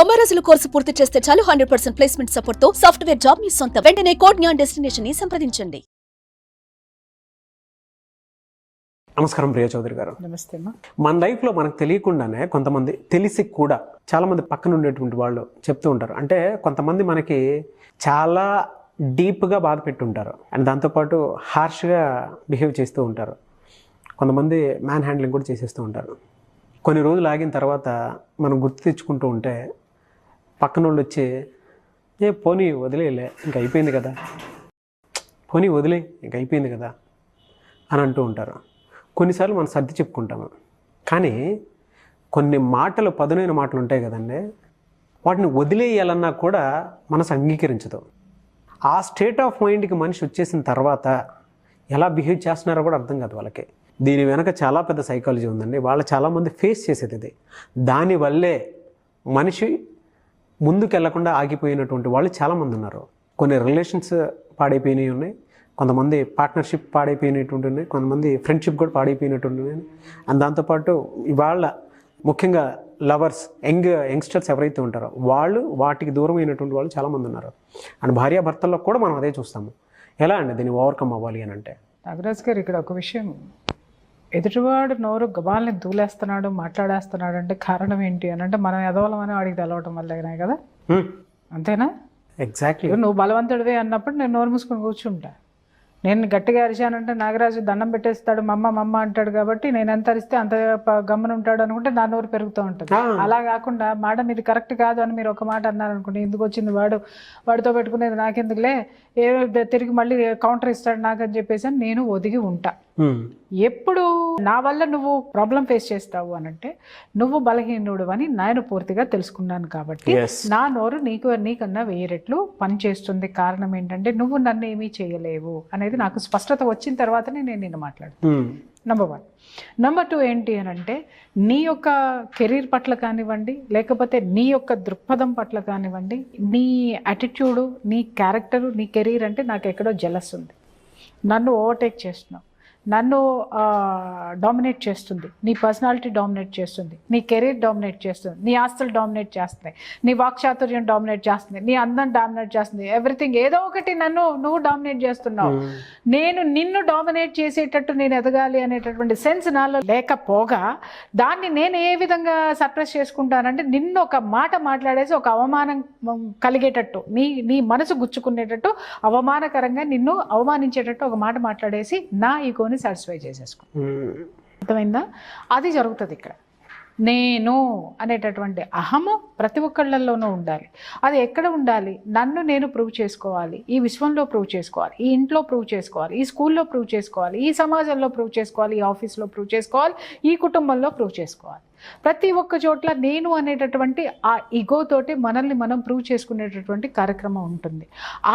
90 రోజుల కోర్సు పూర్తి చేస్తే చాలు 100% ప్లేస్మెంట్ సపోర్ట్ తో సాఫ్ట్వేర్ జాబ్ మీ సొంతం. వెంటనే కోడ్ జ్ఞాన్ డెస్టినేషన్ ని సంప్రదించండి. నమస్కారం ప్రియ చౌదరి గారు. నమస్తే. మన లైఫ్లో మనకు తెలియకుండానే కొంతమంది తెలిసి కూడా చాలామంది పక్కన ఉండేటువంటి వాళ్ళు చెప్తూ ఉంటారు. అంటే కొంతమంది మనకి చాలా డీప్గా బాధ పెట్టుంటారు అండ్ దాంతోపాటు హార్ష్గా బిహేవ్ చేస్తూ ఉంటారు. కొంతమంది మ్యాన్ హ్యాండ్లింగ్ కూడా చేసేస్తూ ఉంటారు. కొన్ని రోజులు ఆగిన తర్వాత మనం గుర్తు తెచ్చుకుంటూ ఉంటే పక్కన వాళ్ళు వచ్చి పోనీ వదిలేలే ఇంక అయిపోయింది కదా, పోనీ వదిలే ఇంక అయిపోయింది కదా అని అంటూ ఉంటారు. కొన్నిసార్లు మనం సర్ది చెప్పుకుంటాము, కానీ కొన్ని మాటలు పదునైన మాటలు ఉంటాయి కదండి, వాటిని వదిలేయాలన్నా కూడా మనసు అంగీకరించదు. ఆ స్టేట్ ఆఫ్ మైండ్కి మనిషి వచ్చేసిన తర్వాత ఎలా బిహేవ్ చేస్తున్నారో కూడా అర్థం కాదు వాళ్ళకి. దీని వెనక చాలా పెద్ద సైకాలజీ ఉందండి. వాళ్ళు చాలామంది ఫేస్ చేసేది ఇది. దానివల్లే మనిషి ముందుకు వెళ్లకుండా ఆగిపోయినటువంటి వాళ్ళు చాలామంది ఉన్నారు. కొన్ని రిలేషన్స్ పాడైపోయినవి ఉన్నాయి, కొంతమంది పార్ట్నర్షిప్ పాడైపోయినటువంటి ఉన్నాయి, కొంతమంది ఫ్రెండ్షిప్ కూడా పాడైపోయినటువంటి ఉన్నాయి. అండ్ దాంతోపాటు ఇవాళ ముఖ్యంగా లవర్స్ యంగ్స్టర్స్ ఎవరైతే ఉంటారో వాళ్ళు వాటికి దూరం అయినటువంటి వాళ్ళు చాలామంది ఉన్నారు. అండ్ భార్యాభర్తల్లో కూడా మనం అదే చూస్తాము. ఎలా అండి దీన్ని ఓవర్కమ్ అవ్వాలి అని అంటే? నాగరాజ్ గారు, ఇక్కడ ఒక విషయం, ఎదుటివాడు నోరు గబాల్ని దూలేస్తున్నాడు, మాట్లాడేస్తున్నాడు అంటే కారణం ఏంటి అని అంటే మనం ఎదవలమని వాడికి తెలవటం వల్లనే కదా. అంతేనా? ఎగ్జాక్ట్లీ. నువ్వు బలవంతుడివే అన్నప్పుడు నేను నోరు మూసుకొని కూర్చుంటా. నేను గట్టిగా అరిచానంటే నాగరాజు దండం పెట్టేస్తాడు, మమ్మ అంటాడు కాబట్టి నేను ఎంత అరిస్తే అంత గమ్మన ఉంటాడు అనుకుంటే నా నోరు పెరుగుతూ ఉంటుంది. అలా కాకుండా మేడం ఇది కరెక్ట్ కాదు అని మీరు ఒక మాట అన్నారనుకోండి, ఎందుకు వచ్చింది వాడితో పెట్టుకునేది నాకెందుకులే, తిరిగి మళ్ళీ కౌంటర్ ఇస్తాడు నాకు అని చెప్పేసి నేను ఒదిగి ఉంటా. ఎప్పుడు నా వల్ల నువ్వు ప్రాబ్లం ఫేస్ చేస్తావు అనంటే నువ్వు బలహీనుడు అని నేను పూర్తిగా తెలుసుకున్నాను కాబట్టి నా నోరు నీకన్నా 1000 రెట్లు పని చేస్తుంది. కారణం ఏంటంటే నువ్వు నన్ను ఏమీ చేయలేవు అనేది నాకు స్పష్టత వచ్చిన తర్వాతనే నేను నిన్ను మాట్లాడుతాను. నెంబర్ 1. నెంబర్ 2 ఏంటి అని అంటే నీ యొక్క కెరీర్ పట్ల కానివ్వండి, లేకపోతే నీ యొక్క దృక్పథం పట్ల కానివ్వండి, నీ యాటిట్యూడు, నీ క్యారెక్టరు, నీ కెరీర్ అంటే నాకు ఎక్కడో జెలస్ ఉంది. నన్ను ఓవర్టేక్ చేస్తున్నావు, నన్ను డామినేట్ చేస్తుంది, నీ పర్సనాలిటీ డామినేట్ చేస్తుంది, నీ కెరీర్ డామినేట్ చేస్తుంది, నీ ఆస్తులు డామినేట్ చేస్తున్నాయి, నీ వాక్చాతుర్యం డామినేట్ చేస్తుంది, నీ అందం డామినేట్ చేస్తుంది, ఎవ్రీథింగ్ ఏదో ఒకటి నువ్వు డామినేట్ చేస్తున్నావు. నేను నిన్ను డామినేట్ చేసేటట్టు నేను ఎదగాలి అనేటటువంటి సెన్స్ నాలో లేకపోగా దాన్ని నేను ఏ విధంగా సప్రెస్ చేసుకుంటానంటే నిన్ను ఒక మాట మాట్లాడేసి ఒక అవమానం కలిగేటట్టు, నీ మనసు గుచ్చుకునేటట్టు, అవమానకరంగా నిన్ను అవమానించేటట్టు ఒక మాట మాట్లాడేసి నా ఈగోని సాటిస్ఫై చేసేసుకో. అర్థమైందా? అది జరుగుతుంది ఇక్కడ. నేను అనేటటువంటి అహము ప్రతి ఒక్కళ్ళల్లోనూ ఉండాలి. అది ఎక్కడ ఉండాలి? నన్ను నేను ప్రూవ్ చేసుకోవాలి, ఈ విశ్వంలో ప్రూవ్ చేసుకోవాలి, ఈ ఇంట్లో ప్రూవ్ చేసుకోవాలి, ఈ స్కూల్లో ప్రూవ్ చేసుకోవాలి, ఈ సమాజంలో ప్రూవ్ చేసుకోవాలి, ఈ ఆఫీస్లో ప్రూవ్ చేసుకోవాలి, ఈ కుటుంబంలో ప్రూవ్ చేసుకోవాలి. ప్రతి ఒక్క చోట్ల నేను అనేటటువంటి ఆ ఈగోతోటి మనల్ని మనం ప్రూవ్ చేసుకునేటటువంటి కార్యక్రమం ఉంటుంది.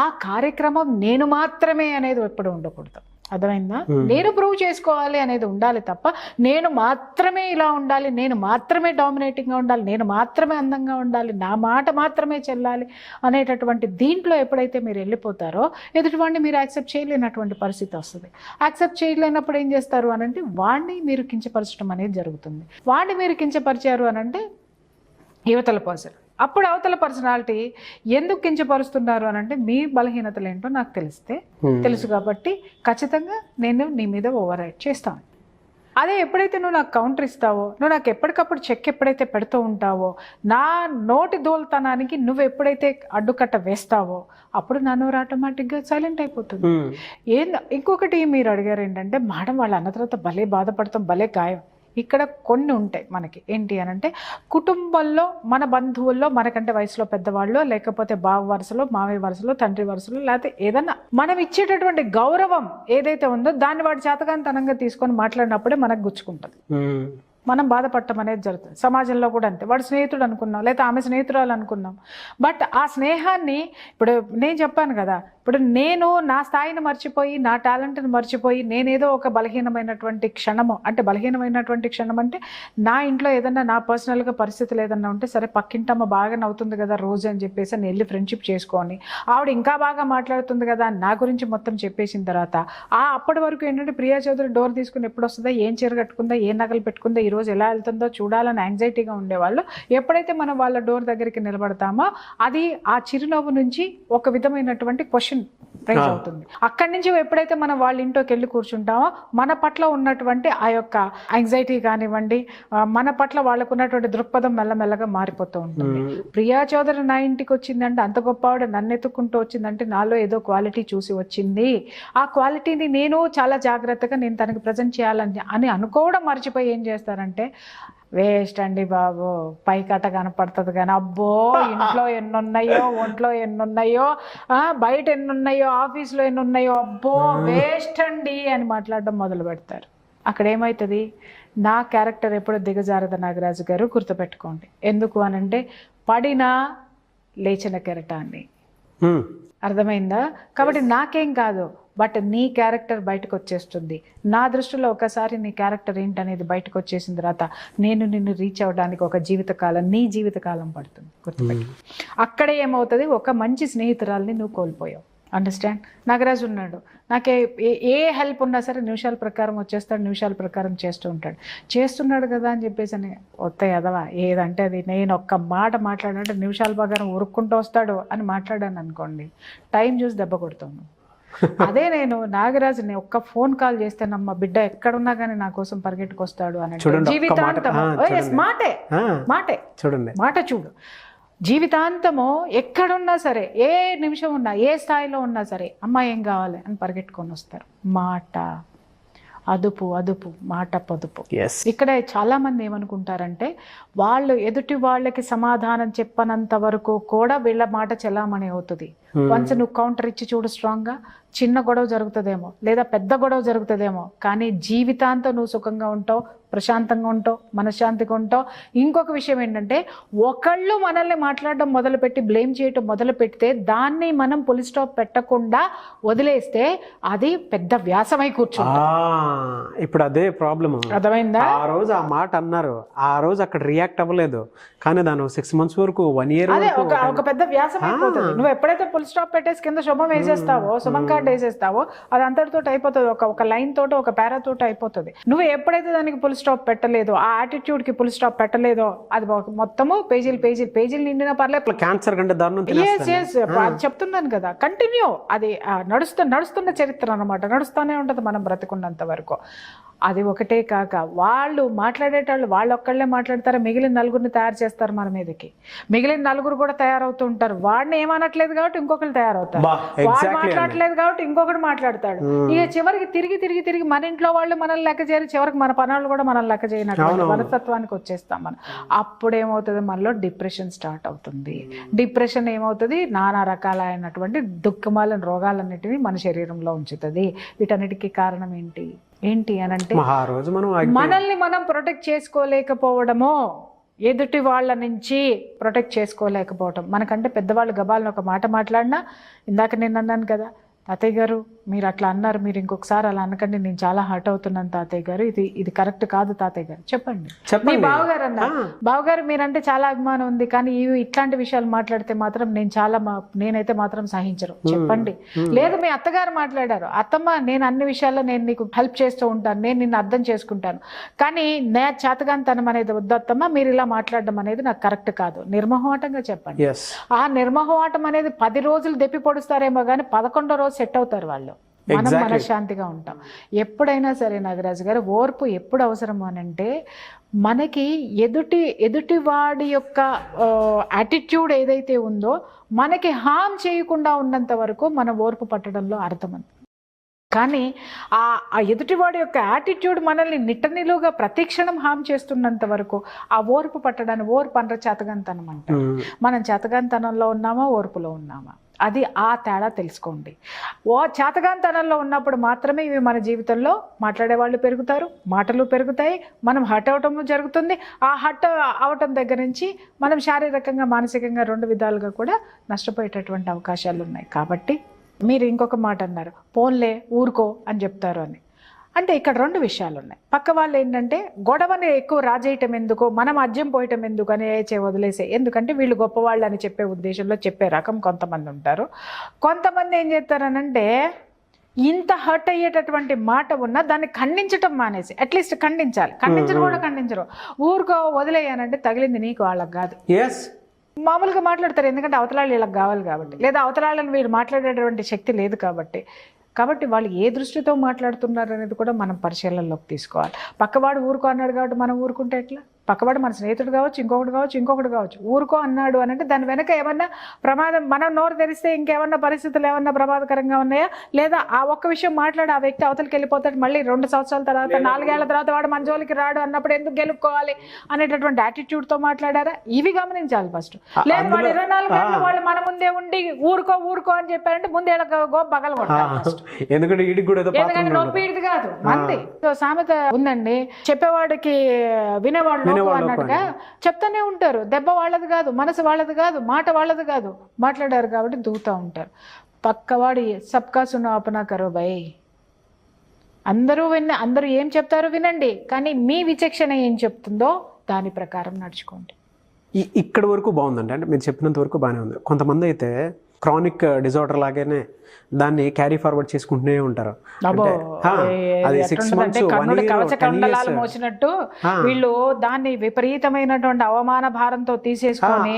ఆ కార్యక్రమం నేను మాత్రమే అనేది ఎప్పుడు ఉండకూడదు. అర్థమైందా? నేను ప్రూవ్ చేసుకోవాలి అనేది ఉండాలి తప్ప నేను మాత్రమే ఇలా ఉండాలి, నేను మాత్రమే డామినేటింగ్గా ఉండాలి, నేను మాత్రమే అందంగా ఉండాలి, నా మాట మాత్రమే చెల్లాలి అనేటటువంటి దీంట్లో ఎప్పుడైతే మీరు వెళ్ళిపోతారో ఎదుటివాడిని మీరు యాక్సెప్ట్ చేయలేనటువంటి పరిస్థితి వస్తుంది. యాక్సెప్ట్ చేయలేనప్పుడు ఏం చేస్తారు అనంటే వాడిని మీరు కించపరచడం అనేది జరుగుతుంది. వాడిని మీరు కించపరిచారు అనంటే యువతల పర్సన్, అప్పుడు అవతల పర్సనాలిటీ ఎందుకు కించపరుస్తున్నారు అనంటే మీ బలహీనతలు ఏంటో నాకు తెలుసు కాబట్టి ఖచ్చితంగా నేను నీ మీద ఓవర్ రైట్ చేస్తాను. అదే ఎప్పుడైతే నువ్వు నాకు కౌంటర్ ఇస్తావో, నువ్వు నాకు ఎప్పటికప్పుడు చెక్ ఎప్పుడైతే పెడుతూ ఉంటావో, నా నోటి దోల్తనానికి నువ్వు ఎప్పుడైతే అడ్డుకట్ట వేస్తావో అప్పుడు నా నోరు ఆటోమేటిక్గా సైలెంట్ అయిపోతుంది. ఇంకొకటి మీరు అడిగారు ఏంటంటే మేడం వాళ్ళు అన్న తర్వాత భలే బాధపడతాం, భలే గాయం. ఇక్కడ కొన్ని ఉంటాయి మనకి ఏంటి అని అంటే కుటుంబంలో మన బంధువుల్లో మనకంటే వయసులో పెద్దవాళ్ళు, లేకపోతే బావ వరుసలో, మావయ్య వరుసలో, తండ్రి వరుసలో, లేకపోతే ఏదన్నా మనం ఇచ్చేటటువంటి గౌరవం ఏదైతే ఉందో దాన్ని వాడు చేతగానితనంగా తీసుకొని మాట్లాడినప్పుడే మనకు గుచ్చుకుంటుంది, మనం బాధపడటం అనేది జరుగుతుంది. సమాజంలో కూడా అంతే. వాడు స్నేహితుడు అనుకున్నాం, లేదా ఆమె స్నేహితురాలు అనుకున్నాం, బట్ ఆ స్నేహాన్ని ఇప్పుడు నేను చెప్పాను కదా, ఇప్పుడు ఇప్పుడు నేను నా స్థాయిని మర్చిపోయి నా టాలెంట్ని మర్చిపోయి నేనేదో ఒక బలహీనమైనటువంటి క్షణము, అంటే బలహీనమైనటువంటి క్షణం అంటే నా ఇంట్లో ఏదన్నా నా పర్సనల్గా పరిస్థితులు ఏదన్నా ఉంటే సరే పక్కింటమ్మ బాగా నవ్వుతుంది కదా రోజు అని చెప్పేసి నేను వెళ్ళి ఫ్రెండ్షిప్ చేసుకొని ఆవిడ ఇంకా బాగా మాట్లాడుతుంది కదా అని నా గురించి మొత్తం చెప్పేసిన తర్వాత అప్పటి వరకు ఏంటంటే ప్రియా చౌదరి డోర్ తీసుకుని ఎప్పుడు వస్తుందో, ఏం చీర కట్టుకుందో, ఏ నగలు పెట్టుకుందో, ఈరోజు ఎలా వెళ్తుందో చూడాలని యాంగ్జైటీగా ఉండేవాళ్ళు. ఎప్పుడైతే మనం వాళ్ళ డోర్ దగ్గరికి నిలబడతామో అది ఆ చిరునవ్వు నుంచి ఒక విధమైనటువంటి క్వశ్చన్ రైజ్ అవుతుంది. అక్కడి నుంచి ఎప్పుడైతే మనం వాళ్ళ ఇంట్లోకి వెళ్ళి కూర్చుంటామో మన పట్ల ఉన్నటువంటి ఆ యొక్క యాంగ్జైటీ కానివ్వండి, మన పట్ల వాళ్ళకు ఉన్నటువంటి దృక్పథం మెల్లమెల్లగా మారిపోతూ ఉంటుంది. ప్రియా చౌదరి నా ఇంటికి వచ్చిందంటే, అంత గొప్పవాడు నన్ను ఎత్తుక్కుంటూ వచ్చిందంటే నాలో ఏదో క్వాలిటీ చూసి వచ్చింది. ఆ క్వాలిటీని నేను చాలా జాగ్రత్తగా నేను తనకి ప్రజెంట్ చేయాలని అనుకోవడం మర్చిపోయి ఏం చేస్తారంటే, వేస్ట్ అండి బాబు, పైకట్ట కనపడుతుంది కానీ అబ్బో ఇంట్లో ఎన్నున్నాయో, ఒంట్లో ఎన్నున్నాయో, బయట ఎన్నున్నాయో, ఆఫీస్లో ఎన్నున్నాయో, అబ్బో వేస్ట్ అండి అని మాట్లాడడం మొదలు పెడతారు. అక్కడ ఏమవుతుంది, నా క్యారెక్టర్ ఎప్పుడు దిగజారద నాగరాజు గారు గుర్తుపెట్టుకోండి. ఎందుకు అనంటే పడినా లేచిన కెరటాన్ని, అర్థమైందా? కాబట్టి నాకేం కాదు, బట్ నీ క్యారెక్టర్ బయటకు వచ్చేస్తుంది. నా దృష్టిలో ఒకసారి నీ క్యారెక్టర్ ఏంటనేది బయటకు వచ్చేసిన తర్వాత నేను నిన్ను రీచ్ అవ్వడానికి ఒక జీవితకాలం, నీ జీవితకాలం పడుతుంది, గుర్తుపెట్టు. అక్కడే ఏమవుతుంది, ఒక మంచి స్నేహితురాల్ని నువ్వు కోల్పోయావు. అండర్స్టాండ్? నాగరాజు ఉన్నాడు, నాకే ఏ హెల్ప్ ఉన్నా సరే నిమిషాల ప్రకారం వచ్చేస్తాడు, నిమిషాల ప్రకారం చేస్తూ ఉంటాడు. చేస్తున్నాడు కదా అని చెప్పేసి అని వస్తాయి అదవా ఏదంటే అది, నేను ఒక్క మాట మాట్లాడంటే నిమిషాల ప్రకారం ఉరుక్కుంటూ వస్తాడు అని మాట్లాడాను అనుకోండి, టైం చూసి దెబ్బ కొడుతాను. అదే నేను నాగరాజుని ఒక్క ఫోన్ కాల్ చేస్తేనమ్మా బిడ్డ ఎక్కడున్నా కానీ నా కోసం పరిగెట్టుకొస్తాడు అని జీవితాంతము. మాటే చూడండి, మాట చూడు, జీవితాంతము ఎక్కడున్నా సరే, ఏ నిమిషం ఉన్నా, ఏ స్థాయిలో ఉన్నా సరే, అమ్మ ఏం కావాలి అని పరిగెట్టుకొని వస్తారు. మాట అదుపు, అదుపు మాట పొదుపు. ఇక్కడ చాలా మంది ఏమనుకుంటారంటే వాళ్ళు ఎదుటి వాళ్ళకి సమాధానం చెప్పనంత వరకు కూడా వీళ్ళ మాట చెలామణి అవుతుంది. వన్స్ నువ్వు కౌంటర్ ఇచ్చి చూడు స్ట్రాంగ్గా, చిన్న గొడవ జరుగుతుందేమో లేదా పెద్ద గొడవ జరుగుతుందేమో, కానీ జీవితాంతం నువ్వు సుఖంగా ఉంటావు, ప్రశాంతంగా ఉంటావు, మనశ్శాంతిగా ఉంటావు. ఇంకొక విషయం ఏంటంటే ఒకళ్ళు మనల్ని మాట్లాడడం మొదలుపెట్టి బ్లేమ్ చేయటం మొదలు పెడితే దాన్ని మనం పులి స్టాప్ పెట్టకుండా వదిలేస్తే అది పెద్ద వ్యాసమై కూర్చుంది. ఇప్పుడు అదే ప్రాబ్లమ్, అర్థమైందా? ఆ రోజు ఆ మాట అన్నారు, ఆ రోజు అక్కడ రియాక్ట్ అవ్వలేదు, కానీ దాని 6 months వరకు 1 year అదే ఒక పెద్ద వ్యాసం అయిపోతుంది. నువ్వు ఎప్పుడైతే ఫుల్ స్టాప్ పెట్టేసి కింద శుభం వేసేస్తావో, శుభం కార్డు వేసేస్తావో, అది అంతటితో అయిపోతుంది. ఒక లైన్ తోటి, ఒక పారా తోటి అయిపోతుంది. నువ్వు ఎప్పుడైతే దానికి ఫుల్ స్టాప్ పెట్టలేదో, ఆ యాటిట్యూడ్ కి ఫుల్ స్టాప్ పెట్టలేదో, అది మొత్తము పేజీలు నిండిన పర్లేదు, క్యాన్సర్ కంటే దారుణం. చెప్తున్నాను కదా, కంటిన్యూ. అది నడుస్తున్న చరిత్ర అన్నమాట, నడుస్తూనే ఉంటది మనం బ్రతికున్నంత వరకు. అది ఒకటే కాక వాళ్ళు మాట్లాడేటాళ్ళు వాళ్ళు ఒక్కళ్ళే మాట్లాడతారు, మిగిలిన నలుగురిని తయారు చేస్తారు మన మీదకి. మిగిలిన నలుగురు కూడా తయారవుతూ ఉంటారు. వాడిని ఏమనట్లేదు కాబట్టి ఇంకొకరు తయారవుతారు, వాడు మాట్లాడలేదు కాబట్టి ఇంకొకటి మాట్లాడతాడు. ఇక చివరికి తిరిగి మన ఇంట్లో వాళ్ళు మనల్ని లెక్క చేయరు, చివరికి మన పనులు కూడా మనల్ని లెక్క చేయనట్టు మనస్తత్వానికి వచ్చేస్తాం మనం. అప్పుడేమవుతుంది, మనలో డిప్రెషన్ స్టార్ట్ అవుతుంది. డిప్రెషన్ ఏమవుతుంది, నానా రకాలైనటువంటి దుఃఖమాల రోగాలన్నిటినీ మన శరీరంలో ఉంచుతుంది. వీటన్నిటికీ కారణం ఏంటి అని అంటే మనల్ని మనం ప్రొటెక్ట్ చేసుకోలేకపోవడమో, ఎదుటి వాళ్ళ నుంచి ప్రొటెక్ట్ చేసుకోలేకపోవటం. మనకంటే పెద్దవాళ్ళు గబాలను ఒక మాట మాట్లాడినా, ఇందాక నేను అన్నాను కదా తాతయ్య గారు మీరు అట్లా అన్నారు, మీరు ఇంకొకసారి అలా అనకండి, నేను చాలా హర్ట్ అవుతున్నాను తాతయ్య గారు, ఇది కరెక్ట్ కాదు తాతయ్య గారు, చెప్పండి. మీ బావగారు అన్నారు, బావగారు మీరంటే చాలా అభిమానం ఉంది, కానీ ఇట్లాంటి విషయాలు మాట్లాడితే మాత్రం నేనైతే మాత్రం సహించరు, చెప్పండి. లేదు మీ అత్తగారు మాట్లాడారు, అత్తమ్మ నేను అన్ని విషయాల్లో నేను నీకు హెల్ప్ చేస్తూ ఉంటాను, నేను నిన్ను అర్థం చేసుకుంటాను, కానీ నా చేతగానితనం అనేది వద్దత్తమ్మ, మీరు ఇలా మాట్లాడడం అనేది నాకు కరెక్ట్ కాదు, నిర్మోహమాటంగా చెప్పండి. ఆ నిర్మోహమాటం అనేది 10 రోజులు దెప్పి పొడుస్తారేమో కానీ 11వ రోజు సెట్ అవుతారు వాళ్ళు. మనం మనశ్శాంతిగా ఉంటాం. ఎప్పుడైనా సరే నాగరాజు గారు ఓర్పు ఎప్పుడు అవసరము అనంటే, మనకి ఎదుటి వాడి యొక్క యాటిట్యూడ్ ఏదైతే ఉందో మనకి హామ్ చేయకుండా ఉన్నంత వరకు మన ఓర్పు పట్టడంలో అర్థం. కానీ ఆ ఎదుటివాడి యొక్క యాటిట్యూడ్ మనల్ని నిట్టనిలుగా ప్రతిక్షణం హామ్ చేస్తున్నంత వరకు ఆ ఓర్పు పట్టడాన్ని ఓర్పు అనర చేతగాంతనం అంటారు. మనం చేతగాంతనంలో ఉన్నామా, ఓర్పులో ఉన్నామా, అది ఆ తేడా తెలుసుకోండి. చేతగాంతనంలో ఉన్నప్పుడు మాత్రమే ఇవి మన జీవితంలో మాట్లాడే వాళ్ళు పెరుగుతారు, మాటలు పెరుగుతాయి, మనం హర్ట్ అవటం జరుగుతుంది. ఆ హర్ట్ అవటం దగ్గర నుంచి మనం శారీరకంగా మానసికంగా 2 విధాలుగా కూడా నష్టపోయేటటువంటి అవకాశాలు ఉన్నాయి. కాబట్టి మీరు ఇంకొక మాట అన్నారు, పోన్లే ఊరుకో అని చెప్తారు అని. అంటే ఇక్కడ 2 విషయాలు ఉన్నాయి. పక్క వాళ్ళు ఏంటంటే గొడవని ఎక్కువ రాజేయటం ఎందుకు, మనం అజ్యం పోయటం ఎందుకు అని వదిలేసే, ఎందుకంటే వీళ్ళు గొప్పవాళ్ళు అని చెప్పే ఉద్దేశంలో చెప్పే రకం కొంతమంది ఉంటారు. కొంతమంది ఏం చేస్తారనంటే ఇంత హర్ట్ అయ్యేటటువంటి మాట ఉన్నా దాన్ని ఖండించటం మానేసి, అట్లీస్ట్ ఖండించాలి, ఖండించరు కూడా ఖండించరు, ఊరుకో వదిలేయానంటే తగిలింది నీకు వాళ్ళకి కాదు. మామూలుగా మాట్లాడతారు, ఎందుకంటే అవతలాళ్ళు వీళ్ళకి కావాలి కాబట్టి, లేదా అవతలాళ్ళని వీళ్ళు మాట్లాడేటువంటి శక్తి లేదు కాబట్టి వాళ్ళు ఏ దృష్టితో మాట్లాడుతున్నారు అనేది కూడా మనం పరిశీలనలోకి తీసుకోవాలి. పక్కవాడు ఊరుకో అన్నాడు కాబట్టి మనం ఊరుకుంటే ఎట్లా? పక్కవాడు మన స్నేహితుడు కావచ్చు, ఇంకొకటి కావచ్చు, ఊరుకో అన్నాడు అని అంటే దాని వెనక ఏమన్నా ప్రమాదం, మనం నోరు తెరిస్తే ఇంకేమన్నా పరిస్థితులు ఏమన్నా ప్రమాదకరంగా ఉన్నాయా, లేదా ఆ ఒక్క విషయం మాట్లాడి ఆ వ్యక్తి అవతలికి వెళ్ళిపోతాడు, మళ్ళీ 2 సంవత్సరాల తర్వాత 4 ఏళ్ల తర్వాత వాడు మన జోలికి రాడు అన్నప్పుడు ఎందుకు గెలుపుకోవాలి అనేటటువంటి యాటిట్యూడ్తో మాట్లాడారా? ఇవి గమనించాలి ఫస్ట్. లేదా వాడు 24 గంటలు వాళ్ళు మన ముందే ఉండి ఊరుకో అని చెప్పారంటే ముందే పగలు కొట్టాలి. ఎందుకంటే నొప్పి ఇది కాదు మంది. సామెత ఉందండి, చెప్పేవాడికి వినేవాడు అన్నట్టుగా చెప్తానే ఉంటారు. దెబ్బ వాళ్ళది కాదు, మనసు వాళ్ళది కాదు, మాట వాళ్ళది కాదు, మాట్లాడారు కాబట్టి దూకుతూ ఉంటారు. పక్కవాడి సబ్కా సునో అప్నా కరో భయ్, అందరూ ఏం చెప్తారో వినండి, కానీ మీ విచక్షణ ఏం చెప్తుందో దాని ప్రకారం నడుచుకోండి. ఇక్కడ వరకు బాగుందండి, అంటే మీరు చెప్పినంత వరకు బాగానే ఉంది. కొంతమంది అయితే క్రానిక్ డిజార్డర్ లాగానే దాన్ని క్యారీ ఫార్వర్డ్ చేసుకుంటూనే ఉంటారు. అది 6 months, 1 year, కవచకండలాలు మోసినట్టు వీళ్ళు దాన్ని విపరీతమైనటువంటి అవమాన భారంతో తీసేసుకొని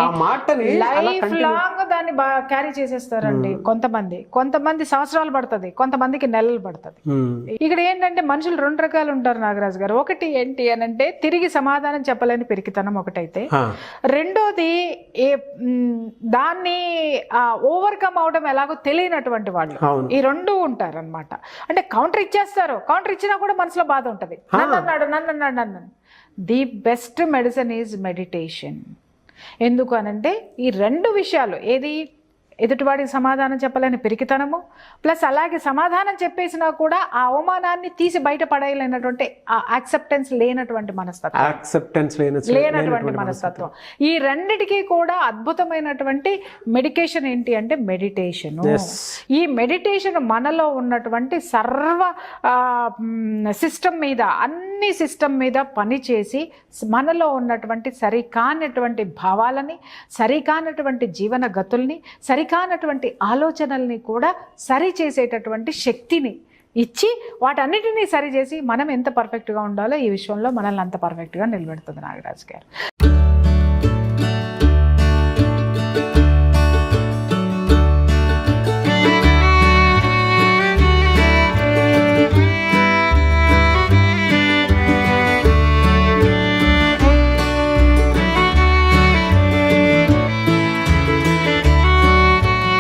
లైఫ్ లాంగ్ దాన్ని క్యారీ చేసేస్తారండి. కొంతమంది సంవత్సరాలు పడుతుంది, కొంతమందికి నెలలు పడుతుంది. ఇక్కడ ఏంటంటే మనుషులు 2 రకాలు ఉంటారు నాగరాజు గారు. ఒకటి ఏంటి అని అంటే తిరిగి సమాధానం చెప్పలేని పిరికితనం ఒకటైతే, రెండోది దాన్ని ఓవర్కమ్ అవడం ఎలాగో తెలియనటువంటి వాళ్ళు. ఈ 2 ఉంటారు అనమాట. అంటే కౌంటర్ ఇచ్చేస్తారు, కౌంటర్ ఇచ్చినా కూడా మనసులో బాధ ఉంటుంది, నన్ను. The best medicine is meditation. ఎందుకు అనంటే ఈ 2 విషయాలు, ఏది ఎదుటివాడికి సమాధానం చెప్పలేని పిరికితనము, ప్లస్ అలాగే సమాధానం చెప్పేసినా కూడా ఆ అవమానాన్ని తీసి బయట పడేయలేనటువంటి ఆ యాక్సెప్టెన్స్ లేనటువంటి మనస్తత్వం. ఈ 2టికి కూడా అద్భుతమైనటువంటి మెడికేషన్ ఏంటి అంటే మెడిటేషన్. ఈ మెడిటేషన్ మనలో ఉన్నటువంటి సర్వ అన్ని సిస్టమ్ మీద పనిచేసి మనలో ఉన్నటువంటి సరికానటువంటి భావాలని, సరికానటువంటి జీవన గతుల్ని, సరికానటువంటి ఆలోచనల్ని కూడా సరి చేసేటటువంటి శక్తిని ఇచ్చి వాటన్నిటినీ సరిచేసి మనం ఎంత పర్ఫెక్ట్గా ఉండాలో ఈ విషయంలో మనల్ని అంత పర్ఫెక్ట్గా నిలబెడుతుంది నాగరాజు గారు.